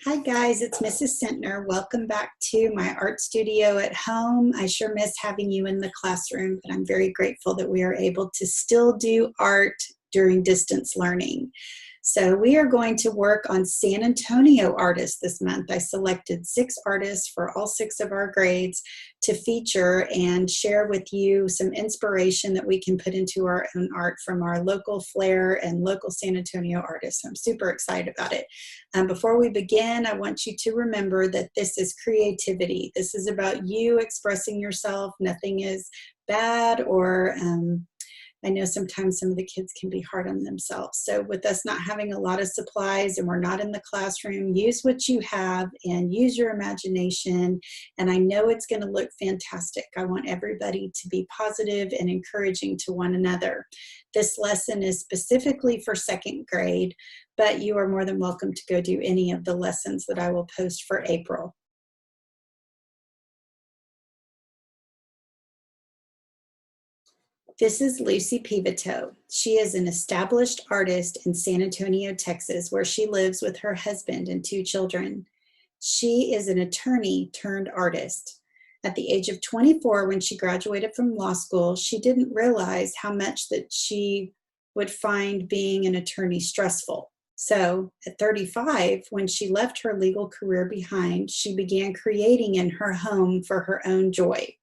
Hi guys, it's Mrs. Sentner. Welcome back to my art studio at home. I sure miss having you in the classroom, but I'm very grateful that we are able to still do art during distance learning. So we are going to work on San Antonio artists this month. I selected 6 artists for all 6 of our grades to feature and share with you some inspiration that we can put into our own art from our local flair and local San Antonio artists. I'm super excited about it. Before we begin, I want you to remember that this is creativity. This is about you expressing yourself. Nothing is bad or I know sometimes some of the kids can be hard on themselves. So with us not having a lot of supplies and we're not in the classroom, use what you have and use your imagination. And I know it's going to look fantastic. I want everybody to be positive and encouraging to one another. This lesson is specifically for 2nd grade, but you are more than welcome to go do any of the lessons that I will post for April. This is Lucy Peveto. She is an established artist in San Antonio, Texas, where she lives with her husband and 2 children. She is an attorney turned artist. At the age of 24, when she graduated from law school, she didn't realize how much that she would find being an attorney stressful. So at 35, when she left her legal career behind, she began creating in her home for her own joy.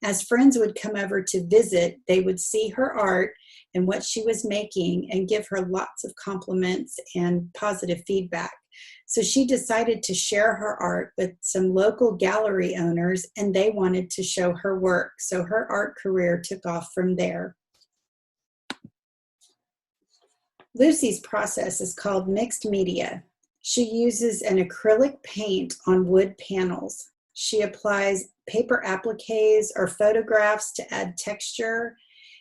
As friends would come over to visit, they would see her art and what she was making and give her lots of compliments and positive feedback. So she decided to share her art with some local gallery owners, and they wanted to show her work. So her art career took off from there. Lucy's process is called mixed media. She uses an acrylic paint on wood panels. She applies paper appliques or photographs to add texture,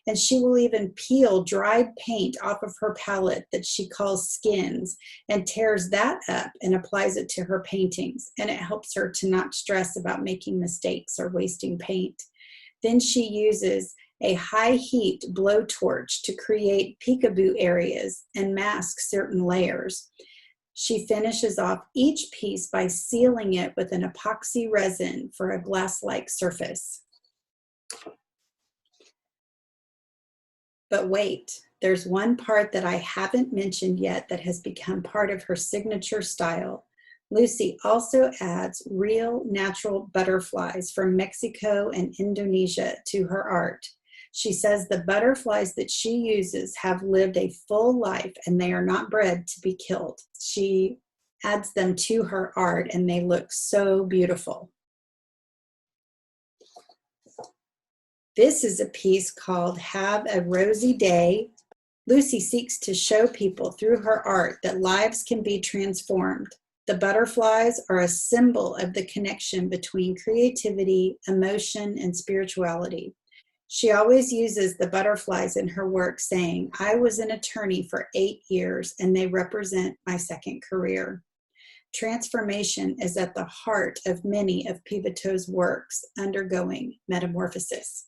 and she will even peel dried paint off of her palette that she calls skins and tears that up and applies it to her paintings, and it helps her to not stress about making mistakes or wasting paint. Then she uses a high heat blowtorch to create peekaboo areas and mask certain layers. She finishes off each piece by sealing it with an epoxy resin for a glass-like surface. But wait, there's one part that I haven't mentioned yet that has become part of her signature style. Lucy also adds real natural butterflies from Mexico and Indonesia to her art. She says the butterflies that she uses have lived a full life and they are not bred to be killed. She adds them to her art and they look so beautiful. This is a piece called Have a Rosy Day. Lucy seeks to show people through her art that lives can be transformed. The butterflies are a symbol of the connection between creativity, emotion, and spirituality. She always uses the butterflies in her work, saying, I was an attorney for 8 years and they represent my 2nd career. Transformation is at the heart of many of Peveto's works, undergoing metamorphosis.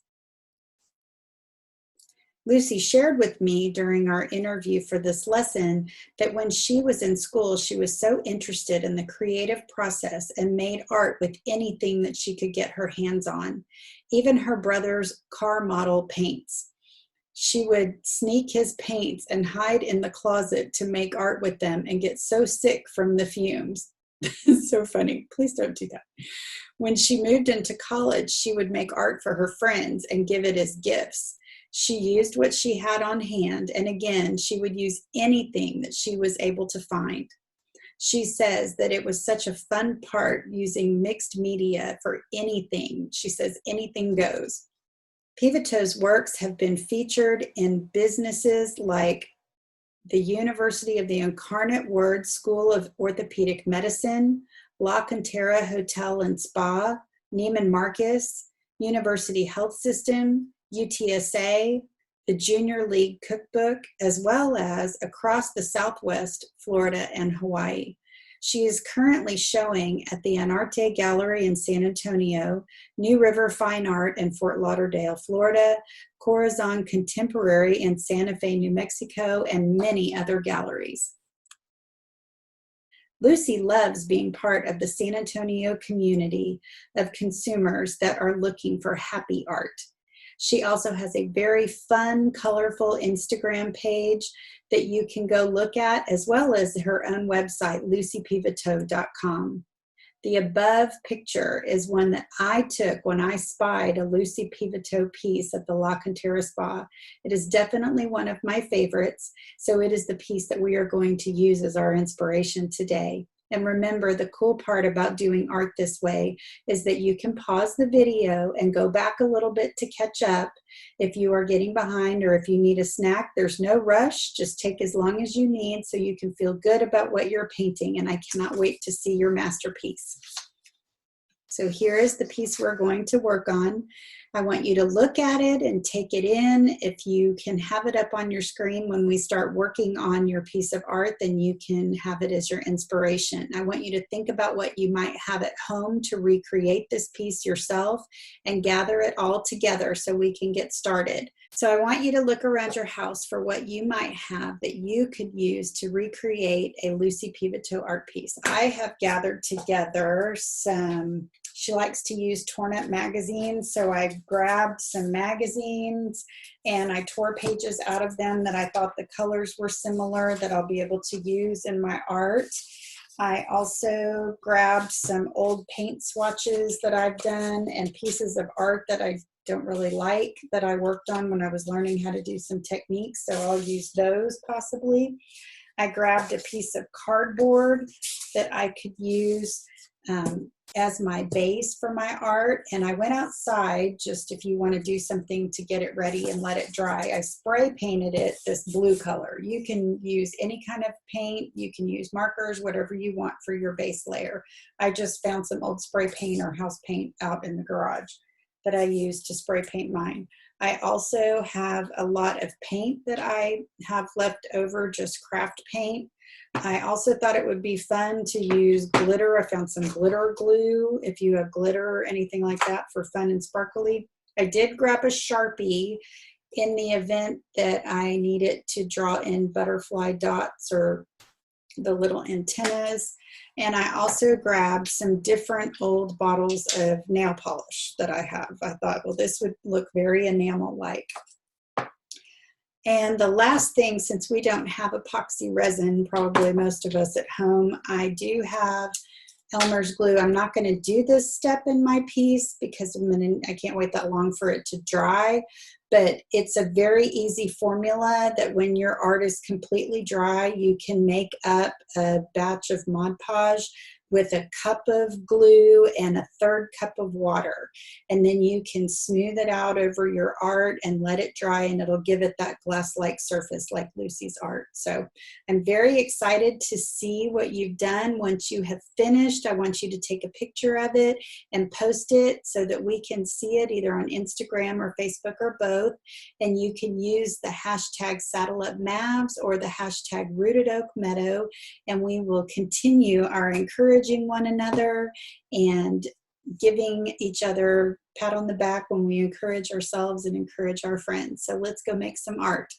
Lucy shared with me during our interview for this lesson that when she was in school, she was so interested in the creative process and made art with anything that she could get her hands on, even her brother's car model paints. She would sneak his paints and hide in the closet to make art with them and get so sick from the fumes. It's so funny. Please don't do that. When she moved into college, she would make art for her friends and give it as gifts. She used what she had on hand, and again, she would use anything that she was able to find. She says that it was such a fun part using mixed media for anything. She says anything goes. Peveto's works have been featured in businesses like the University of the Incarnate Word School of Orthopedic Medicine, La Cantera Hotel and Spa, Neiman Marcus, University Health System, UTSA, the Junior League Cookbook, as well as across the Southwest, Florida, and Hawaii. She is currently showing at the Anarte Gallery in San Antonio, New River Fine Art in Fort Lauderdale, Florida, Corazon Contemporary in Santa Fe, New Mexico, and many other galleries. Lucy loves being part of the San Antonio community of consumers that are looking for happy art. She also has a very fun, colorful Instagram page that you can go look at, as well as her own website, lucypeveto.com. The above picture is one that I took when I spied a Lucy Peveto piece at the La Cantera Spa. It is definitely one of my favorites, so it is the piece that we are going to use as our inspiration today. And remember, the cool part about doing art this way is that you can pause the video and go back a little bit to catch up. If you are getting behind or if you need a snack, there's no rush. Just take as long as you need so you can feel good about what you're painting. And I cannot wait to see your masterpiece. So here is the piece we're going to work on. I want you to look at it and take it in. If you can have it up on your screen when we start working on your piece of art, then you can have it as your inspiration. I want you to think about what you might have at home to recreate this piece yourself and gather it all together so we can get started. So I want you to look around your house for what you might have that you could use to recreate a Lucy Peveto art piece. I have gathered together some, she likes to use torn up magazines, so I grabbed some magazines and I tore pages out of them that I thought the colors were similar that I'll be able to use in my art. I also grabbed some old paint swatches that I've done and pieces of art that I don't really like that I worked on when I was learning how to do some techniques, so I'll use those possibly. I grabbed a piece of cardboard that I could use as my base for my art, and I went outside just if you want to do something to get it ready and let it dry. I spray painted it this blue color. You can use any kind of paint, you can use markers, whatever you want for your base layer. I just found some old spray paint or house paint out in the garage that I use to spray paint mine. I also have a lot of paint that I have left over, just craft paint. I also thought it would be fun to use glitter. I found some glitter glue if you have glitter or anything like that for fun and sparkly. I did grab a Sharpie in the event that I needed to draw in butterfly dots or the little antennas. And I also grabbed some different old bottles of nail polish that I have. I thought, well, this would look very enamel-like. And the last thing, since we don't have epoxy resin, probably most of us at home, I do have Elmer's glue. I'm not going to do this step in my piece because I can't wait that long for it to dry, but it's a very easy formula that when your art is completely dry, you can make up a batch of Mod Podge with a cup of glue and a third cup of water. And then you can smooth it out over your art and let it dry, and it'll give it that glass-like surface like Lucy's art. So I'm very excited to see what you've done. Once you have finished, I want you to take a picture of it and post it so that we can see it either on Instagram or Facebook or both. And you can use the hashtag SaddleUpMavs or the hashtag Rooted Oak Meadow, and we will continue our encouraging one another and giving each other a pat on the back when we encourage ourselves and encourage our friends. So let's go make some art.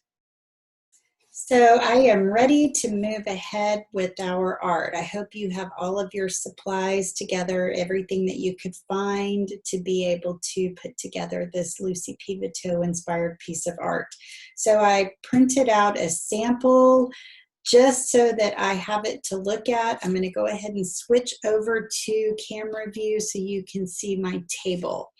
So I am ready to move ahead with our art. I hope you have all of your supplies together, everything that you could find to be able to put together this Lucy Peveto inspired piece of art. So I printed out a sample just so that I have it to look at. I'm going to go ahead and switch over to camera view so you can see my table.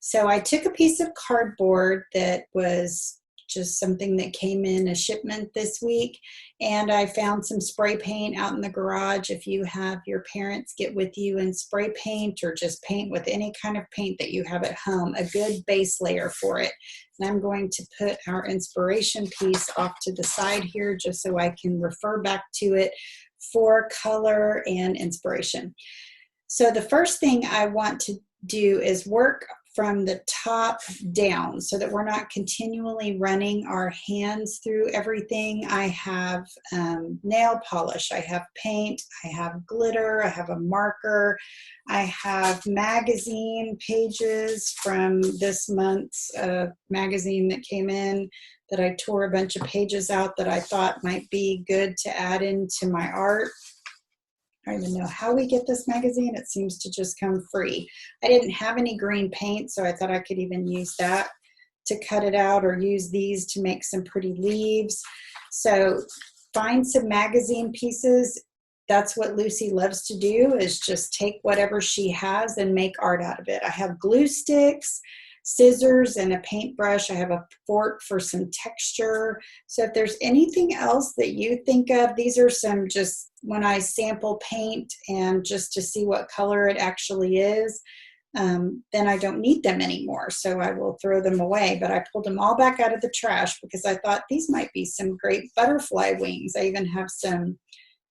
So I took a piece of cardboard that was just something that came in a shipment this week, and I found some spray paint out in the garage. If you have your parents get with you and spray paint or just paint with any kind of paint that you have at home, a good base layer for it. And I'm going to put our inspiration piece off to the side here just so I can refer back to it for color and inspiration. So the first thing I want to do is work from the top down so that we're not continually running our hands through everything. I have nail polish, I have paint, I have glitter, I have a marker, I have magazine pages from this month's magazine that came in that I tore a bunch of pages out that I thought might be good to add into my art. I don't even know how we get this magazine. It seems to just come free. I didn't have any green paint, so I thought I could even use that to cut it out, or use these to make some pretty leaves. So find some magazine pieces. That's what Lucy loves to do, is just take whatever she has and make art out of it. I have glue sticks, scissors, and a paintbrush. I have a fork for some texture. So if there's anything else that you think of, these are some just when I sample paint and just to see what color it actually is, then I don't need them anymore. So I will throw them away, but I pulled them all back out of the trash because I thought these might be some great butterfly wings. I even have some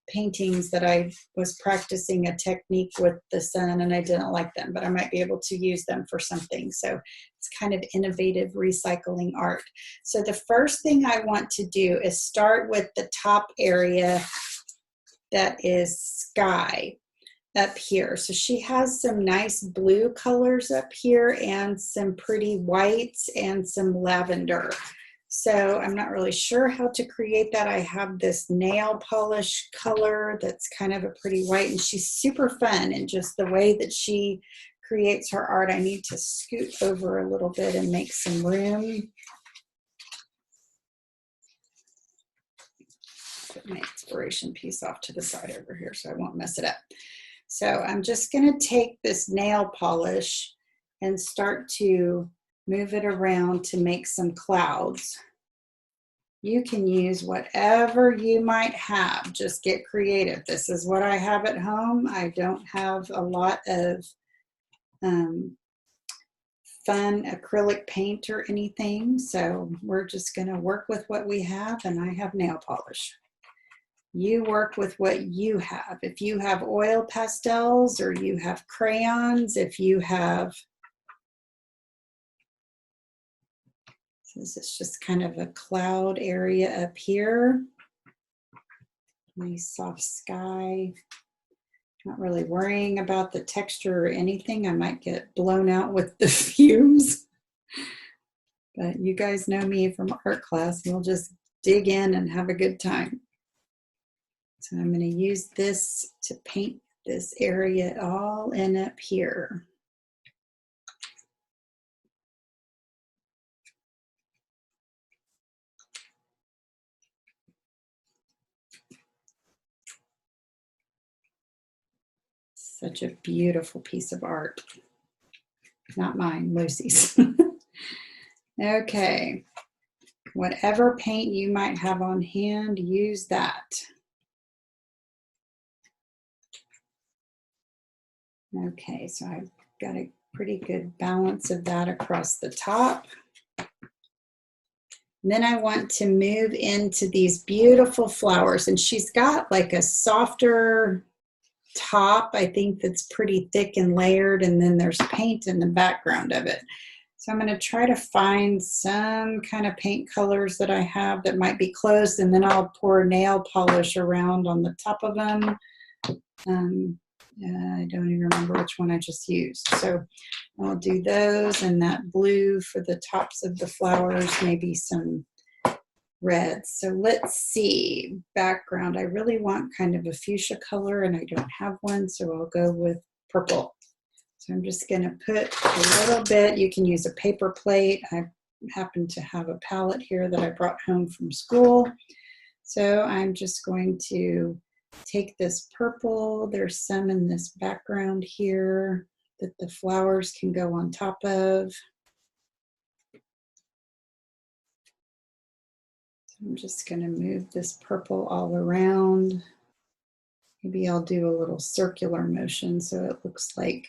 paintings that I was practicing a technique with the sun and I didn't like them, but I might be able to use them for something. So it's kind of innovative recycling art. So the first thing I want to do is start with the top area that is sky up here. So she has some nice blue colors up here and some pretty whites and some lavender. So I'm not really sure how to create that. I have this nail polish color that's kind of a pretty white, and she's super fun in just the way that she creates her art. I need to scoot over a little bit and make some room. Put my inspiration piece off to the side over here so I won't mess it up. So I'm just going to take this nail polish and start to move it around to make some clouds. You can use whatever you might have. Just get creative. This is what I have at home. I don't have a lot of fun acrylic paint or anything, so we're just going to work with what we have, and I have nail polish. You work with what you have. If you have oil pastels, or you have crayons, if you have, so this is just kind of a cloud area up here. Nice soft sky. Not really worrying about the texture or anything. I might get blown out with the fumes. But you guys know me from art class. We'll just dig in and have a good time. So I'm going to use this to paint this area all in up here. Such a beautiful piece of art. Not mine, Lucy's. Okay. Whatever paint you might have on hand, use that. Okay, so I've got a pretty good balance of that across the top. And then I want to move into these beautiful flowers, and she's got like a softer top, I think, that's pretty thick and layered, and then there's paint in the background of it. So I'm going to try to find some kind of paint colors that I have that might be close, and then I'll pour nail polish around on the top of them. I don't even remember which one I just used. So I'll do those, and that blue for the tops of the flowers, maybe some reds. So let's see. Background. I really want kind of a fuchsia color, and I don't have one, so I'll go with purple. So I'm just going to put a little bit. You can use a paper plate. I happen to have a palette here that I brought home from school. So I'm just going to take this purple. There's some in this background here that the flowers can go on top of. I'm just going to move this purple all around. Maybe I'll do a little circular motion so it looks like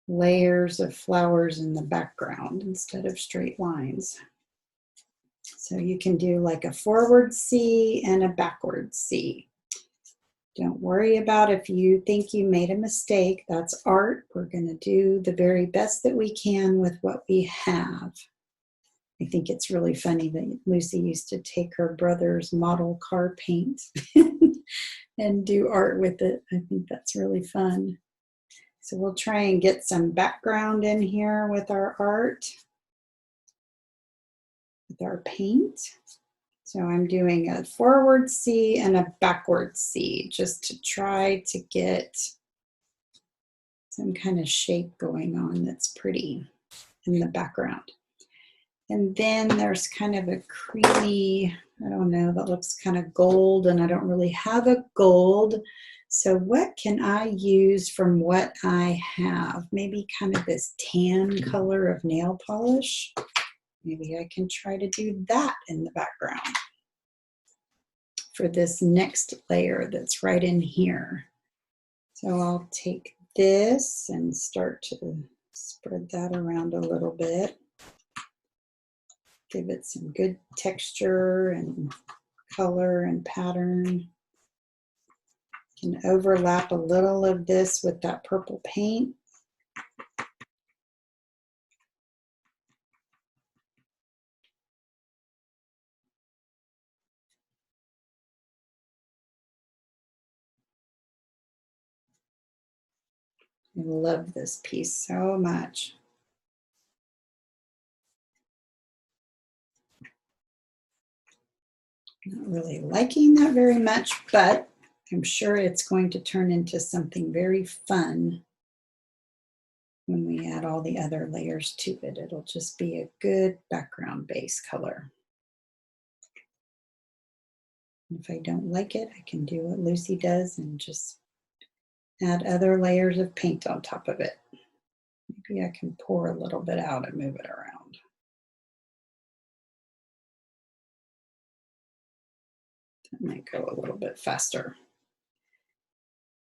layers of flowers in the background instead of straight lines. So you can do like a forward C and a backward C. Don't worry about if you think you made a mistake. That's art. We're going to do the very best that we can with what we have. I think it's really funny that Lucy used to take her brother's model car paint and do art with it. I think that's really fun. So we'll try and get some background in here with our art, with our paint. So I'm doing a forward C and a backward C just to try to get some kind of shape going on that's pretty in the background. And then there's kind of a creamy, I don't know, that looks kind of gold, and I don't really have a gold. So what can I use from what I have? Maybe kind of this tan color of nail polish. Maybe I can try to do that in the background for this next layer that's right in here. So I'll take this and start to spread that around a little bit. Give it some good texture and color and pattern. Can overlap a little of this with that purple paint. I love this piece so much. Not really liking that very much, but I'm sure it's going to turn into something very fun when we add all the other layers to it. It'll just be a good background base color. If I don't like it, I can do what Lucy does and just add other layers of paint on top of it. Maybe I can pour a little bit out and move it around. That might go a little bit faster.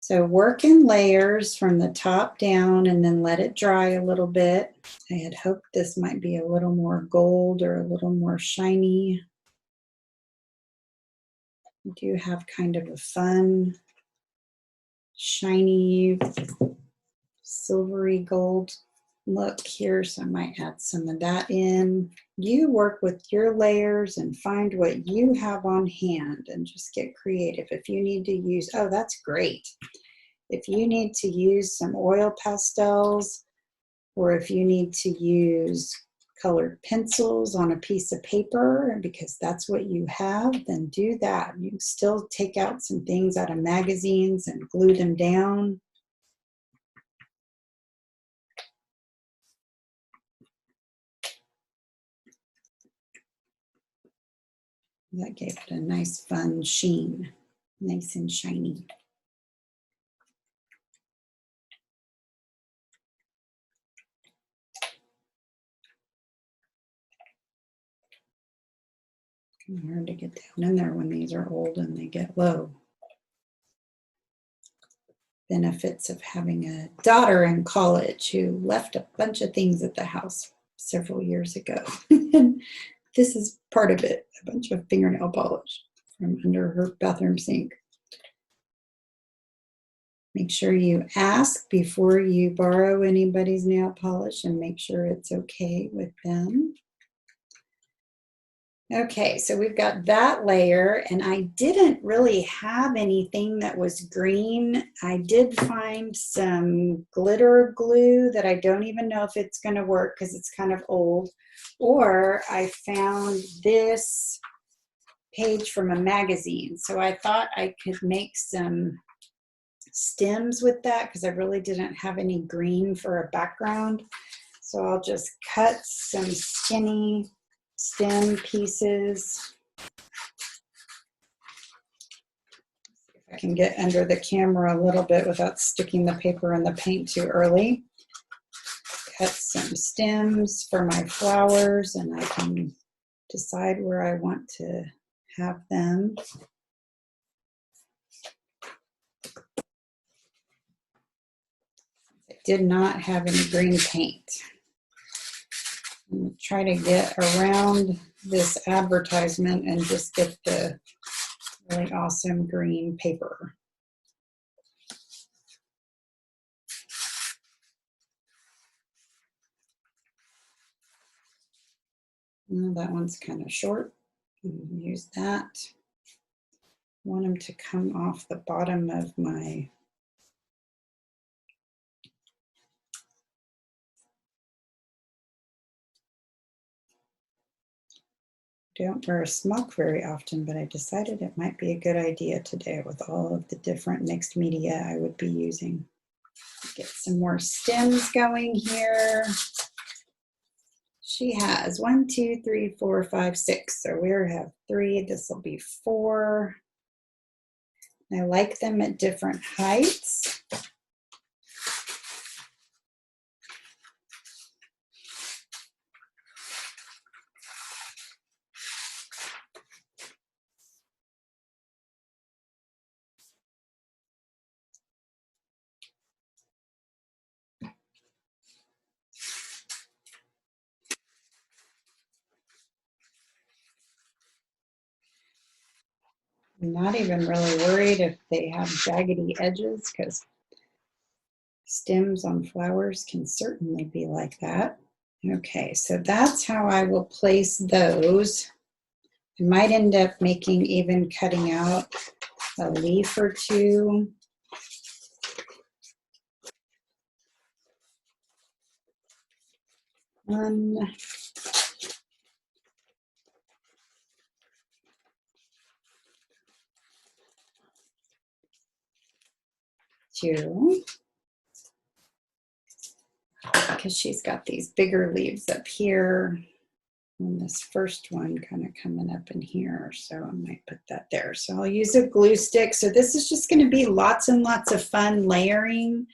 So work in layers from the top down and then let it dry a little bit. I had hoped this might be a little more gold or a little more shiny. I do have kind of a fun, shiny, silvery gold look here, so I might add some of that in. You work with your layers and find what you have on hand and just get creative. If you need to use, oh, that's great. If you need to use some oil pastels, or if you need to use colored pencils on a piece of paper, because that's what you have, then do that. You can still take out some things out of magazines and glue them down. That gave it a nice, fun sheen, nice and shiny. It's hard to get down in there when these are old and they get low. Benefits of having a daughter in college who left a bunch of things at the house several years ago. This is part of it, a bunch of fingernail polish from under her bathroom sink. Make sure you ask before you borrow anybody's nail polish and make sure it's okay with them. Okay, so we've got that layer, and I didn't really have anything that was green. I did find some glitter glue that I don't even know if it's going to work because it's kind of old. Or I found this page from a magazine. So I thought I could make some stems with that because I really didn't have any green for a background. So I'll just cut some skinny stem pieces. If I can get under the camera a little bit without sticking the paper in the paint too early. Cut some stems for my flowers, and I can decide where I want to have them. I did not have any green paint. I'm going to try to get around this advertisement and just get the really awesome green paper. Well, that one's kind of short. Use that. I want them to come off the bottom of my Don't wear a smock very often, but I decided it might be a good idea today with all of the different mixed media I would be using. Get some more stems going here. She has 1, 2, 3, 4, 5, 6. So we have 3. This will be 4. I like them at different heights. I'm not even really worried if they have jaggedy edges because stems on flowers can certainly be like that. Okay, so that's how I will place those. I might end up even cutting out a leaf or two. One, two, because she's got these bigger leaves up here. And this first one kind of coming up in here, so I might put that there. So I'll use a glue stick. So this is just going to be lots and lots of fun layering.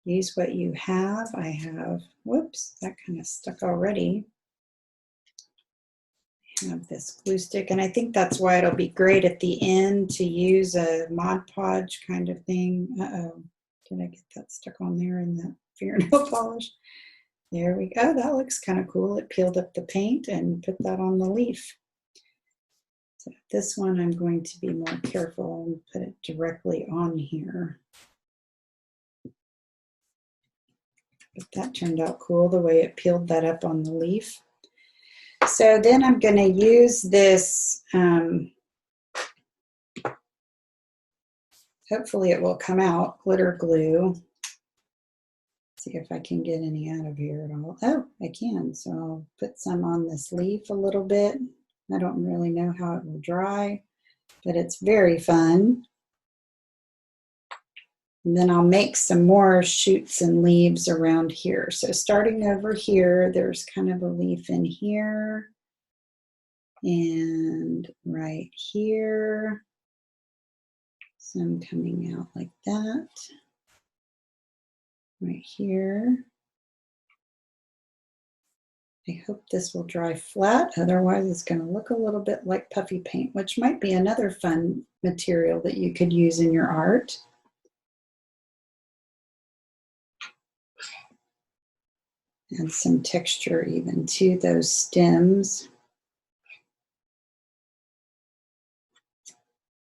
Use what you have. I have, whoops, that kind of stuck already. I have this glue stick, and I think that's why it'll be great at the end to use a Mod Podge kind of thing. Uh-oh, did I get that stuck on there in the fingernail polish? There we go. That looks kind of cool. It peeled up the paint and put that on the leaf. So this one I'm going to be more careful and put it directly on here. But that turned out cool the way it peeled that up on the leaf. So then I'm going to use this, hopefully it will come out, glitter glue. See if I can get any out of here at all. Oh, I can. So I'll put some on this leaf a little bit. I don't really know how it will dry, but it's very fun. And then I'll make some more shoots and leaves around here. So starting over here, there's kind of a leaf in here and right here. Some coming out like that. Right here. I hope this will dry flat, otherwise it's going to look a little bit like puffy paint, which might be another fun material that you could use in your art. And some texture even to those stems.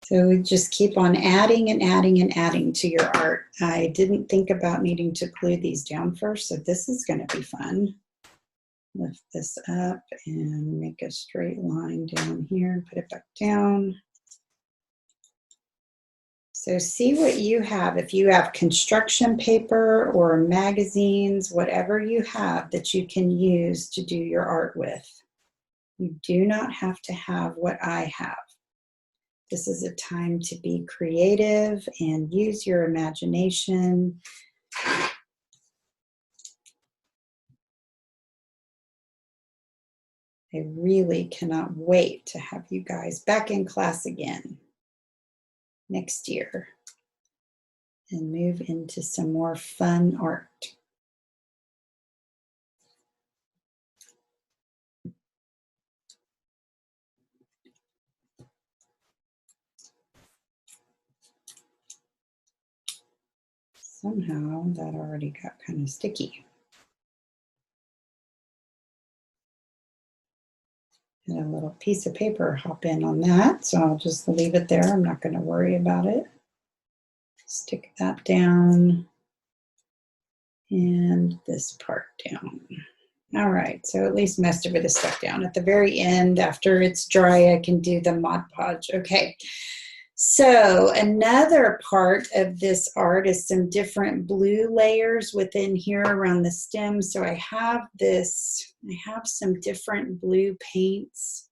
So we just keep on adding and adding and adding to your art. I didn't think about needing to glue these down first, so this is going to be fun. Lift this up and make a straight line down here and put it back down. So see what you have. If you have construction paper or magazines, whatever you have that you can use to do your art with. You do not have to have what I have. This is a time to be creative and use your imagination. I really cannot wait to have you guys back in class again next year and move into some more fun art. Somehow that already got kind of sticky. And a little piece of paper hop in on that, so I'll just leave it there. I'm not going to worry about it. Stick that down and this part down. All right, so at least most of it is stuck down. At the very end, after it's dry, I can do the Mod Podge. Okay, so another part of this art is some different blue layers within here around the stem. So I have this I have some different blue paints.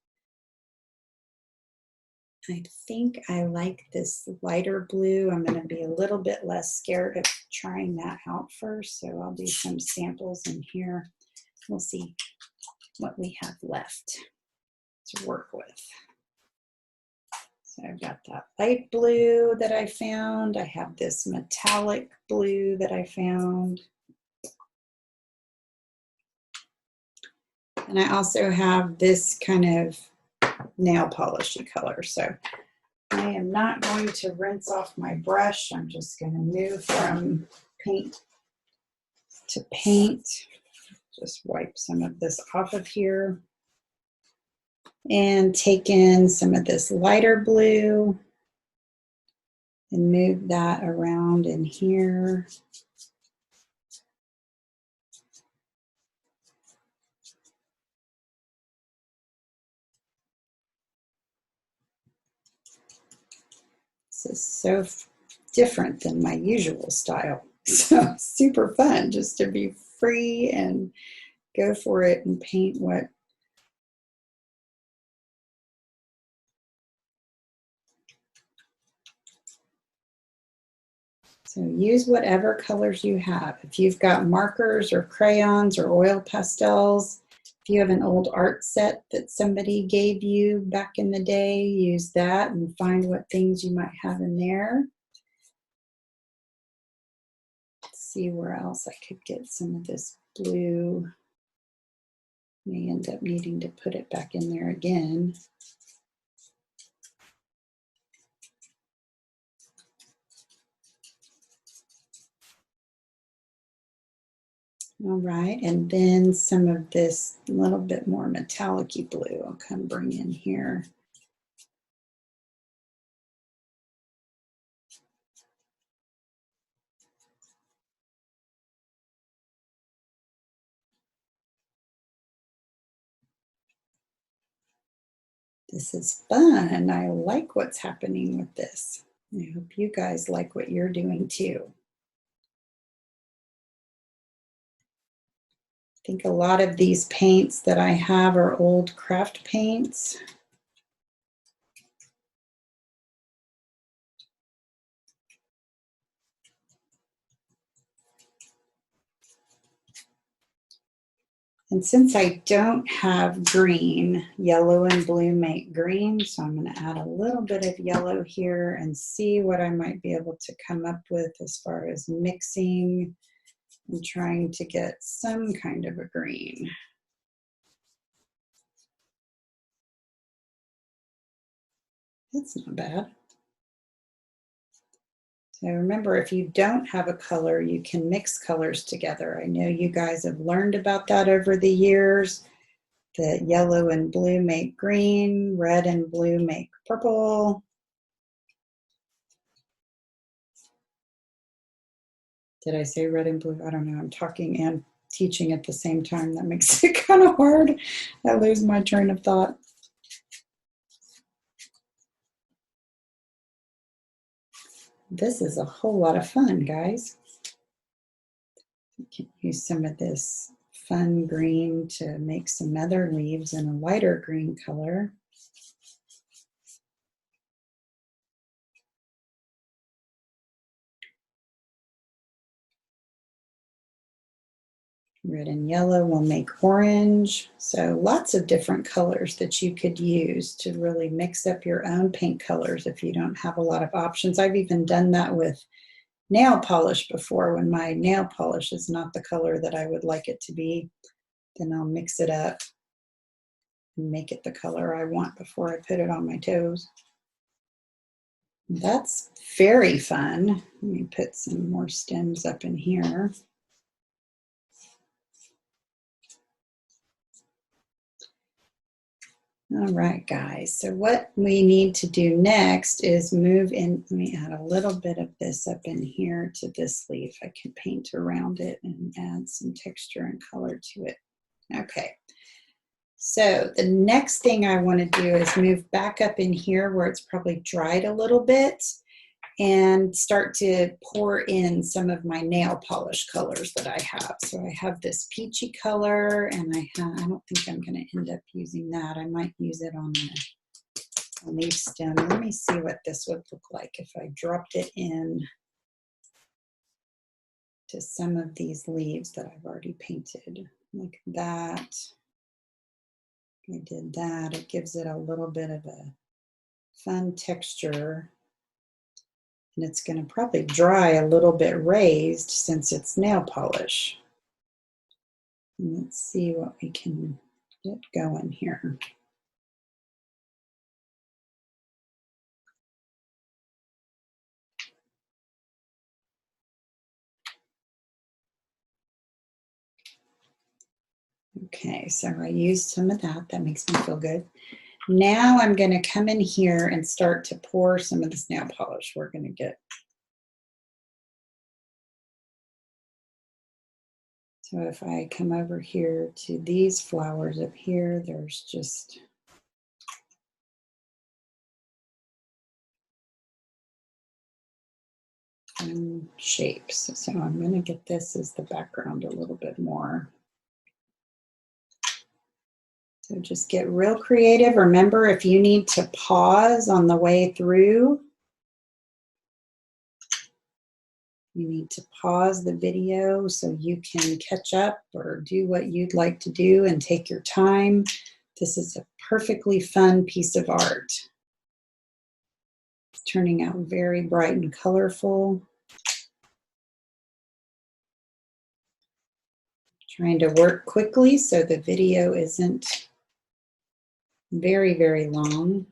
I think I like this lighter blue. I'm going to be a little bit less scared of trying that out first. So I'll do some samples in here. We'll see what we have left to work with. So I've got that light blue that I found. I have this metallic blue that I found. And I also have this kind of nail polishy color. So I am not going to rinse off my brush. I'm just going to move from paint to paint. Just wipe some of this off of here. And take in some of this lighter blue and move that around in here. This is so different than my usual style. So super fun just to be free and go for it and paint what. So use whatever colors you have. If you've got markers or crayons or oil pastels, if you have an old art set that somebody gave you back in the day, use that and find what things you might have in there. Let's see where else I could get some of this blue. May end up needing to put it back in there again. All right, and then some of this little bit more metallic-y blue I'll come bring in here. This is fun. I like what's happening with this. I hope you guys like what you're doing too. I think a lot of these paints that I have are old craft paints. And since I don't have green, yellow and blue make green, so I'm going to add a little bit of yellow here and see what I might be able to come up with as far as mixing and trying to get some kind of a green. That's not bad. So remember, if you don't have a color, you can mix colors together. I know you guys have learned about that over the years, that yellow and blue make green, red and blue make purple. Did I say red and blue? I don't know. I'm talking and teaching at the same time. That makes it kind of hard. I lose my train of thought. This is a whole lot of fun, guys. You can use some of this fun green to make some other leaves in a lighter green color. Red and yellow will make orange. So lots of different colors that you could use to really mix up your own paint colors if you don't have a lot of options. I've even done that with nail polish before. When my nail polish is not the color that I would like it to be, then I'll mix it up and make it the color I want before I put it on my toes. That's very fun. Let me put some more stems up in here. All right, guys, so what we need to do next is move in. Let me add a little bit of this up in here to this leaf. I can paint around it and add some texture and color to it. Okay, so the next thing I want to do is move back up in here where it's probably dried a little bit and start to pour in some of my nail polish colors that I have. So I have this peachy color, and I don't think I'm going to end up using that. I might use it on a leaf stem. Let me see what this would look like if I dropped it in to some of these leaves that I've already painted, like that. I did that. It gives it a little bit of a fun texture. And it's going to probably dry a little bit raised since it's nail polish. And let's see what we can get going here. Okay, so I used some of that. That makes me feel good. Now I'm going to come in here and start to pour some of this nail polish we're going to get. So if I come over here to these flowers up here, there's just fun shapes. So I'm going to get this as the background a little bit more. So just get real creative. Remember, if you need to pause on the way through, you need to pause the video so you can catch up or do what you'd like to do and take your time. This is a perfectly fun piece of art. It's turning out very bright and colorful. Trying to work quickly so the video isn't very, very long.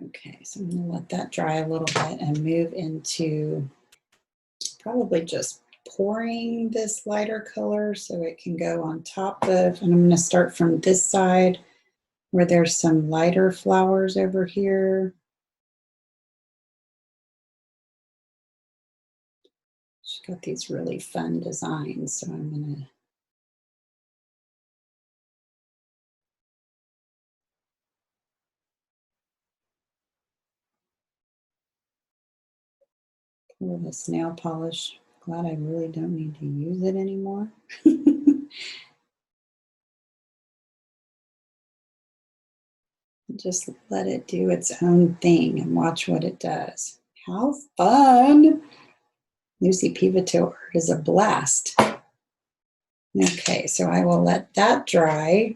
Okay, so I'm going to let that dry a little bit and move into probably just pouring this lighter color so it can go on top of, and I'm going to start from this side where there's some lighter flowers over here. She's got these really fun designs, so I'm going to pour this nail polish. Glad I really don't need to use it anymore. Just let it do its own thing and watch what it does. How fun! Lucy Peveto art is a blast. Okay, so I will let that dry.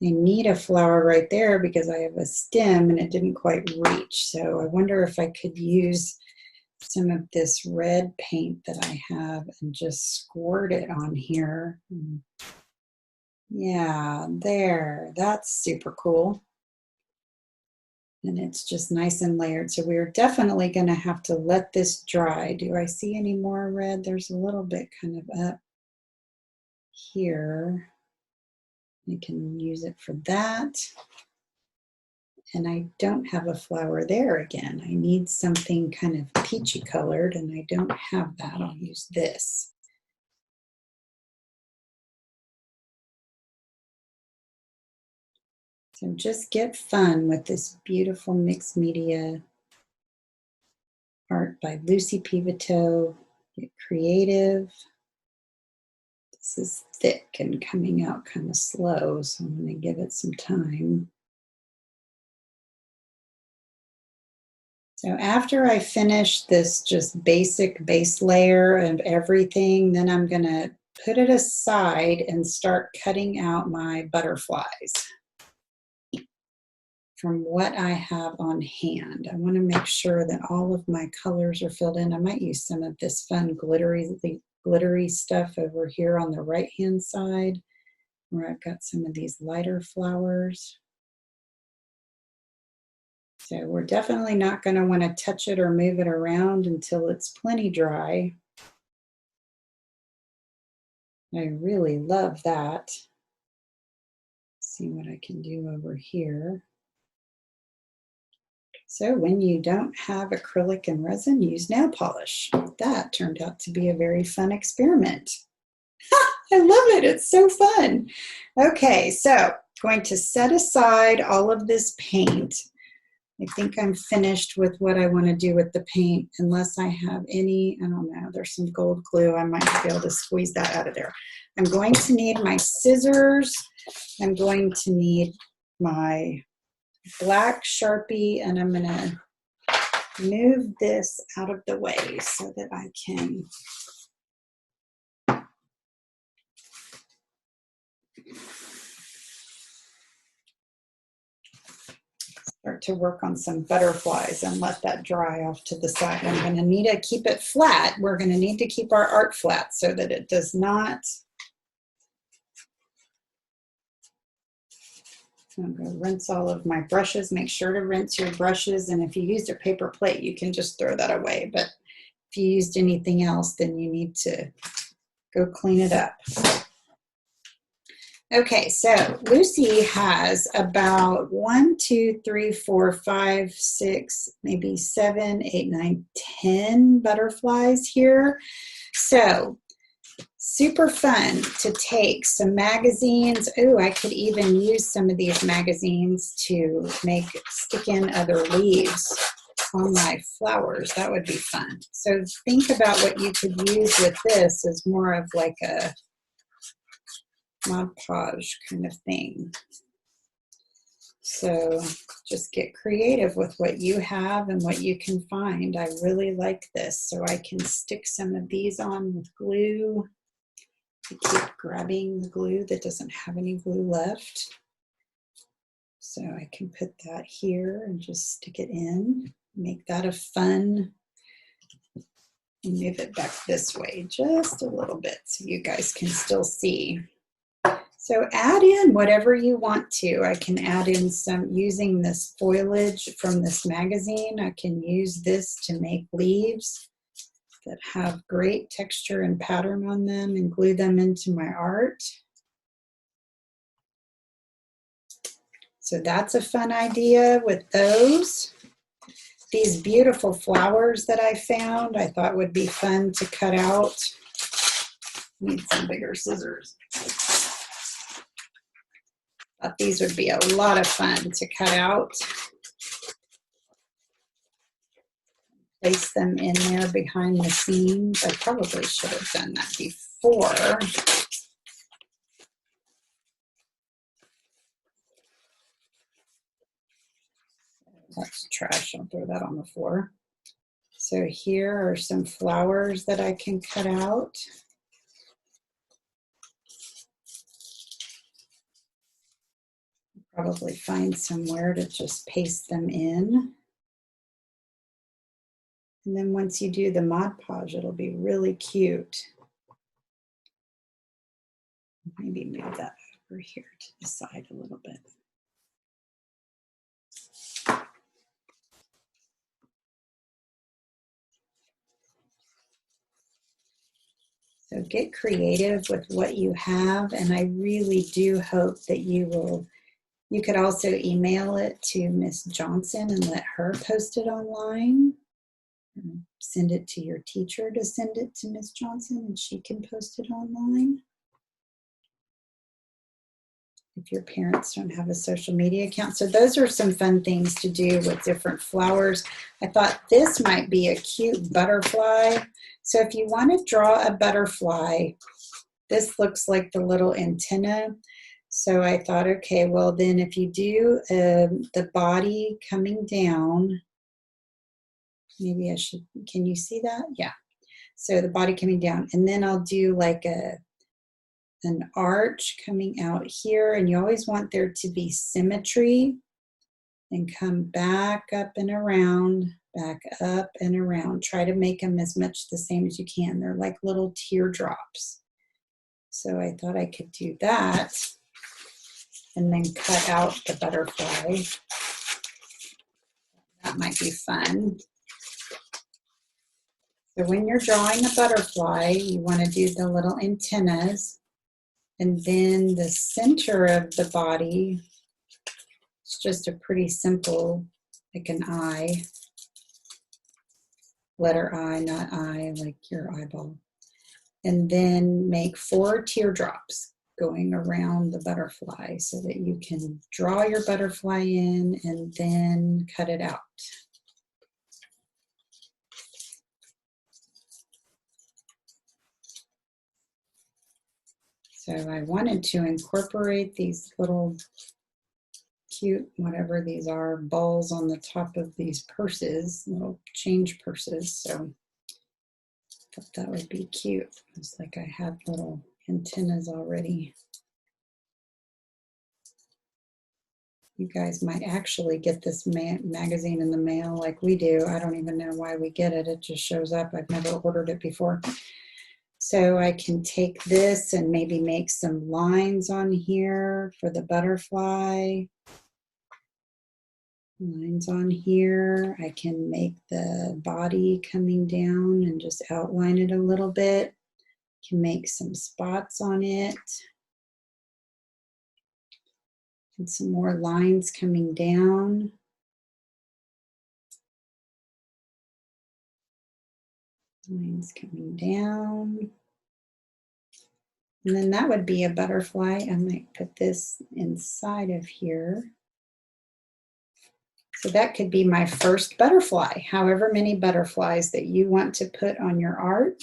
I need a flower right there because I have a stem and it didn't quite reach. So I wonder if I could use some of this red paint that I have and just squirt it on here. Yeah, there, that's super cool. And it's just nice and layered. So we're definitely going to have to let this dry. Do I see any more red? There's a little bit kind of up here. I can use it for that. And I don't have a flower there again. I need something kind of peachy colored, and I don't have that. I'll use this. So just get fun with this beautiful mixed media art by Lucy Peveto. Get creative. This is thick and coming out kind of slow, so I'm going to give it some time. So after I finish this just basic base layer of everything, then I'm going to put it aside and start cutting out my butterflies from what I have on hand. I want to make sure that all of my colors are filled in. I might use some of this fun glittery stuff over here on the right hand side where I've got some of these lighter flowers. So we're definitely not going to want to touch it or move it around until it's plenty dry. I really love that. See what I can do over here. So when you don't have acrylic and resin, use nail polish. That turned out to be a very fun experiment. I love it. It's so fun. Okay, so going to set aside all of this paint. I think I'm finished with what I want to do with the paint, unless I have any, I don't know, there's some gold glue. I might be able to squeeze that out of there. I'm going to need my scissors. I'm going to need my black Sharpie, and I'm going to move this out of the way so that I can start to work on some butterflies and let that dry off to the side. I'm going to need to keep it flat. We're going to need to keep our art flat so that it does not. I'm going to rinse all of my brushes. Make sure to rinse your brushes. And if you used a paper plate, you can just throw that away. But if you used anything else, then you need to go clean it up. Okay, so Lucy has about 1, 2, 3, 4, 5, 6, maybe 7, 8, 9, 10 butterflies here. So super fun to take some magazines. Oh, I could even use some of these magazines to stick in other leaves on my flowers. That would be fun. So think about what you could use with this as more of like a Mod Podge kind of thing. So just get creative with what you have and what you can find. I really like this. So I can stick some of these on with glue. I keep grabbing the glue that doesn't have any glue left. So I can put that here and just stick it in. Make that a fun. Move it back this way just a little bit so you guys can still see. So add in whatever you want to. I can add in some, using this foliage from this magazine, I can use this to make leaves that have great texture and pattern on them and glue them into my art. So that's a fun idea with those. These beautiful flowers that I found, I thought would be fun to cut out. Need some bigger scissors. Thought these would be a lot of fun to cut out. Place them in there behind the scenes. I probably should have done that before. That's trash. I'll throw that on the floor. So here are some flowers that I can cut out. Probably find somewhere to just paste them in. And then once you do the Mod Podge, it'll be really cute. Maybe move that over here to the side a little bit. So get creative with what you have, and I really do hope that you could also email it to Miss Johnson and let her post it online. Send it to your teacher to send it to Miss Johnson and she can post it online. If your parents don't have a social media account. So those are some fun things to do with different flowers. I thought this might be a cute butterfly. So if you want to draw a butterfly, this looks like the little antenna. So I thought, okay, well then if you do the body coming down, maybe I should, can you see that? Yeah. So the body coming down, and then I'll do like an arch coming out here, and you always want there to be symmetry, and come back up and around, back up and around. Try to make them as much the same as you can. They're like little teardrops. So I thought I could do that and then cut out the butterfly. That might be fun. So when you're drawing a butterfly, you want to do the little antennas. And then the center of the body, it's just a pretty simple, like an eye, letter I, not I, like your eyeball. And then make 4 teardrops going around the butterfly so that you can draw your butterfly in and then cut it out. So I wanted to incorporate these little cute, whatever these are, balls on the top of these purses, little change purses. So I thought that would be cute. It's like I had little antennas already. You guys might actually get this magazine in the mail like we do. I don't even know why we get it. It just shows up. I've never ordered it before. So I can take this and maybe make some lines on here for the butterfly. Lines on here. I can make the body coming down and just outline it a little bit. Can make some spots on it. And some more lines coming down. Lines coming down. And then that would be a butterfly. I might put this inside of here. So that could be my first butterfly. However many butterflies that you want to put on your art.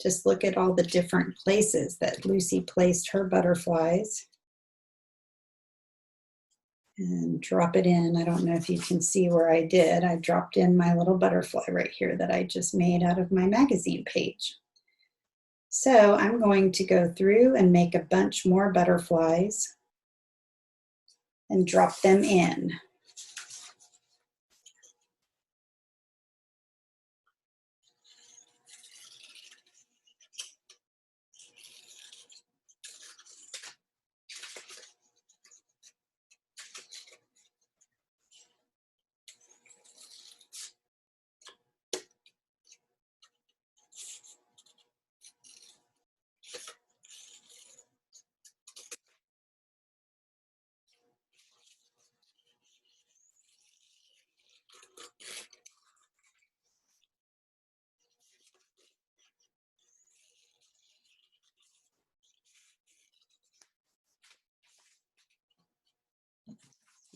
Just look at all the different places that Lucy placed her butterflies. And drop it in. I don't know if you can see where I did. I dropped in my little butterfly right here that I just made out of my magazine page. So I'm going to go through and make a bunch more butterflies and drop them in.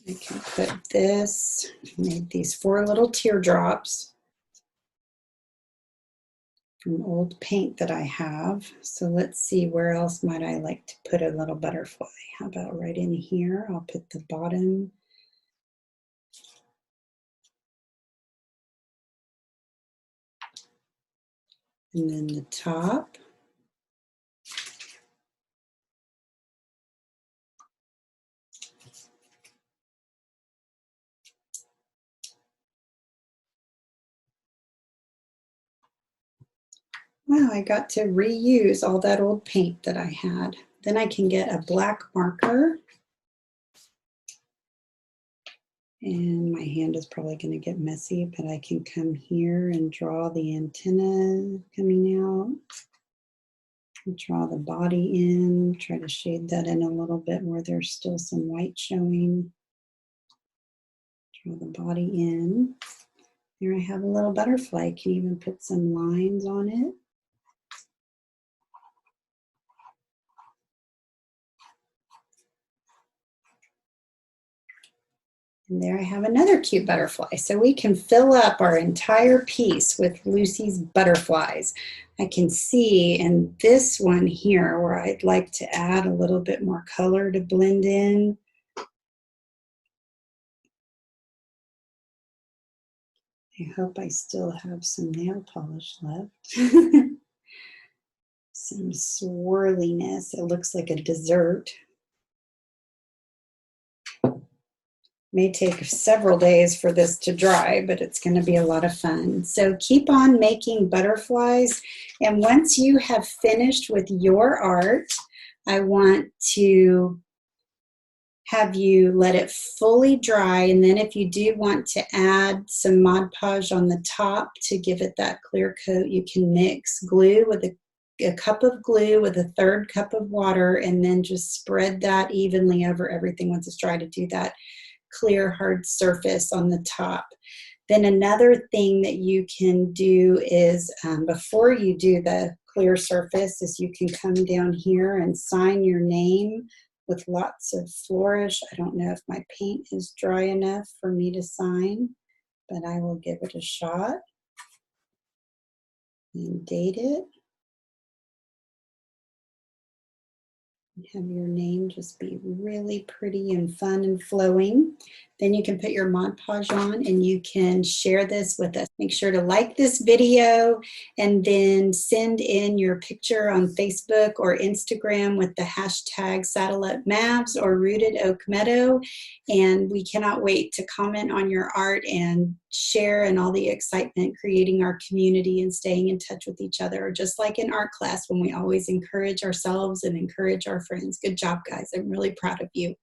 I can put this, made these 4 little teardrops from old paint that I have. So let's see, where else might I like to put a little butterfly? How about right in here? I'll put the bottom. And then the top. Wow, I got to reuse all that old paint that I had. Then I can get a black marker. And my hand is probably going to get messy, but I can come here and draw the antenna coming out. Draw the body in, try to shade that in a little bit where there's still some white showing. Draw the body in. Here I have a little butterfly. I can even put some lines on it. And there I have another cute butterfly. So we can fill up our entire piece with Lucy's butterflies. I can see in this one here where I'd like to add a little bit more color to blend in. I hope I still have some nail polish left. Some swirliness. It looks like a dessert. May take several days for this to dry, but it's going to be a lot of fun. So keep on making butterflies. And once you have finished with your art, I want to have you let it fully dry. And then if you do want to add some Mod Podge on the top to give it that clear coat, you can mix glue with a a cup of glue with a third cup of water, and then just spread that evenly over everything once it's dry to do that clear, hard surface on the top. Then another thing that you can do is before you do the clear surface is you can come down here and sign your name with lots of flourish. I don't know if my paint is dry enough for me to sign, but I will give it a shot and date it. Have your name just be really pretty and fun and flowing. Then you can put your Mod Podge on and you can share this with us. Make sure to like this video and then send in your picture on Facebook or Instagram with the hashtag Saddle Up Mavs or Rooted Oak Meadow. And we cannot wait to comment on your art and share in all the excitement creating our community and staying in touch with each other, just like in art class when we always encourage ourselves and encourage our friends. Good job, guys. I'm really proud of you.